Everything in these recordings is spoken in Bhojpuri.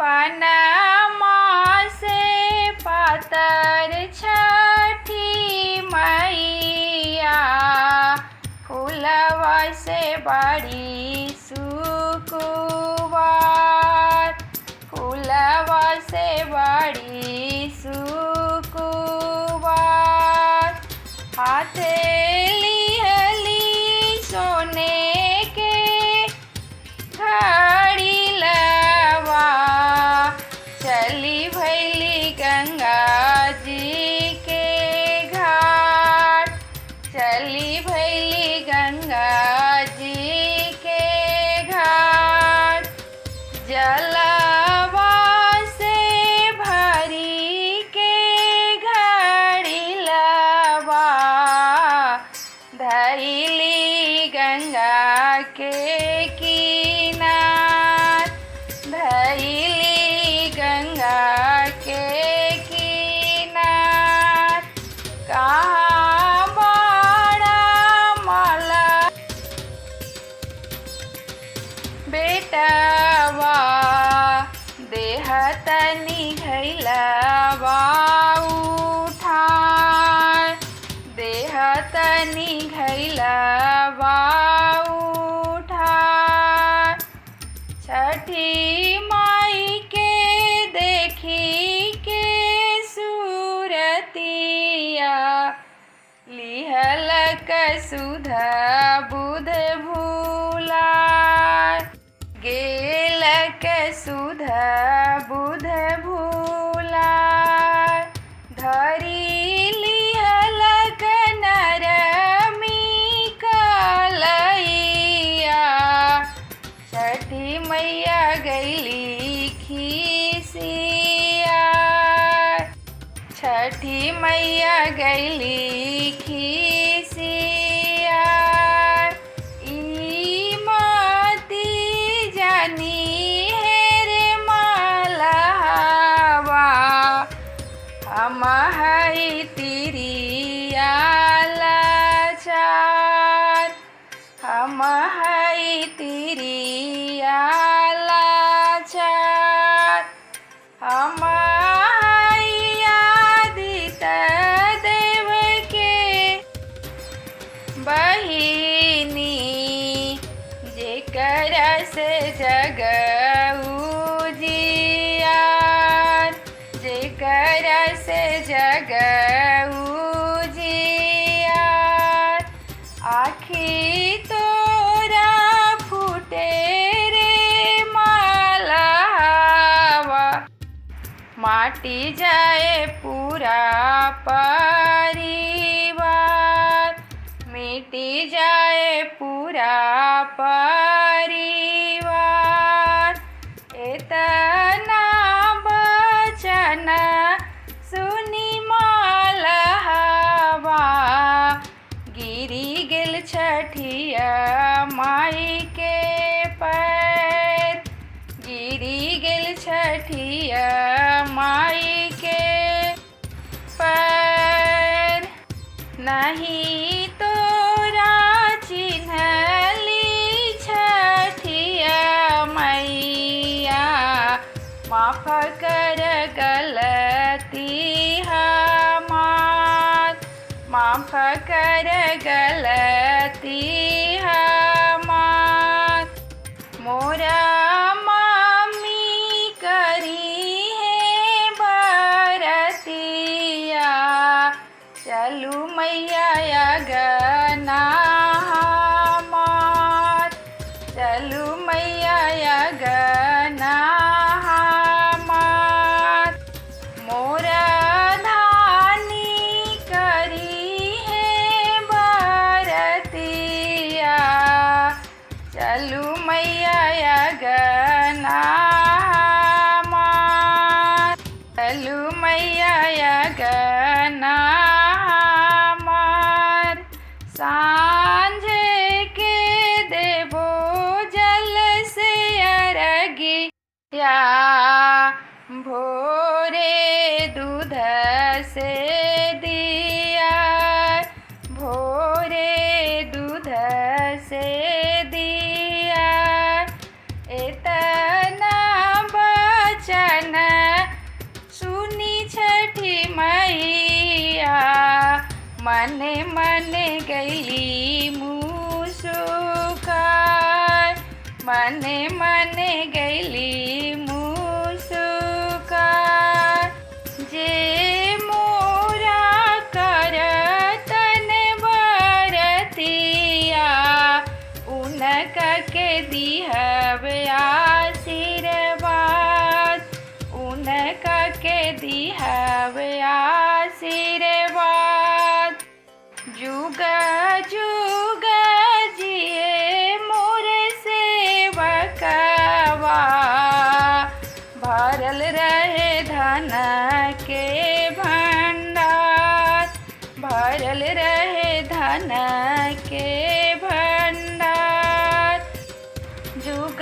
पनमा से पातर छठी मैया, फूलवा से बड़ी सुकुवार, फूलवा से बड़ी सुकुवार। हाथे लिहली सोने के घड़ी लवा, चली भैली गंगा जी के घाट, चली भैली गंगा जी के घाट। जलवा से भरी के घड़ी लवा, धैली गंगा के किनार, धैली गंगा के किनार। कहाँ बड़ा माला बेटवा, देहतनी घैलवा उठार, देहतनी घैलवा उठार। छठी माई के देखी के सूरतिया, लिहल सुध बुध भूलार, गेल सुध बुध भूलार। धरी लिहल नरमी कलैया, छठी मैया गैली खिसिया, छठी मैया गैली खिसिया। ई मती जानी है रे मलहवा, हम हई तिरिया लाचार, हम हई तिरिया लाचार। हम हई आदित्य देव के बहिनी, जेकर से जग उजियार, जेकर से जग उजियार। आखी तोरा फूटे रे मलहवा, माटी जाए पूरा परिवार, मिटी जाए पूरा परिवार। इतना बचन सुनी मलहवा, गिरी गेल छठिया माई के पैर, गिरी गेल छठिया माई के पैर। नहीं तोरा चिन्हली छठिया मैया, माफ कर गलती हमार, माफ कर गलती हमार। मोरा मम्मी करी है बरतिया, चलू मैया अगना हमार, चलू मैया अगना हमार। मोरा धानी करी है बरतिया, चलू मैया अगना हमार, चलू मैया अगना हमार। सांझ के देबो जल से अरगिया, भोरे दूध से दिया, भोरे दूध से दिया। इतना बचा मने मने गैली मुस्कान, मने मने गैली मुस्कान। जे मोरा करतन बरतिया, उनका के दिहब आशीर्वाद, उनका के दिहब आशीर्वाद। जुग जुग जिए मोर सेवकवा, भरल रहे धन के भंडार, भरल रहे धन के भंडार। जुग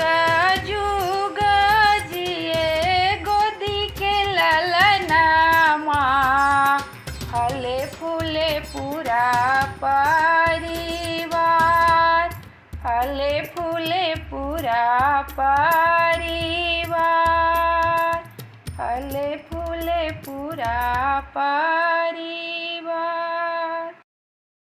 जुग जिए गोदी के ललनामा, फले फूले पूरा परिवार, फले फूले पूरा परिवार, फले फूले पूरा परिवार।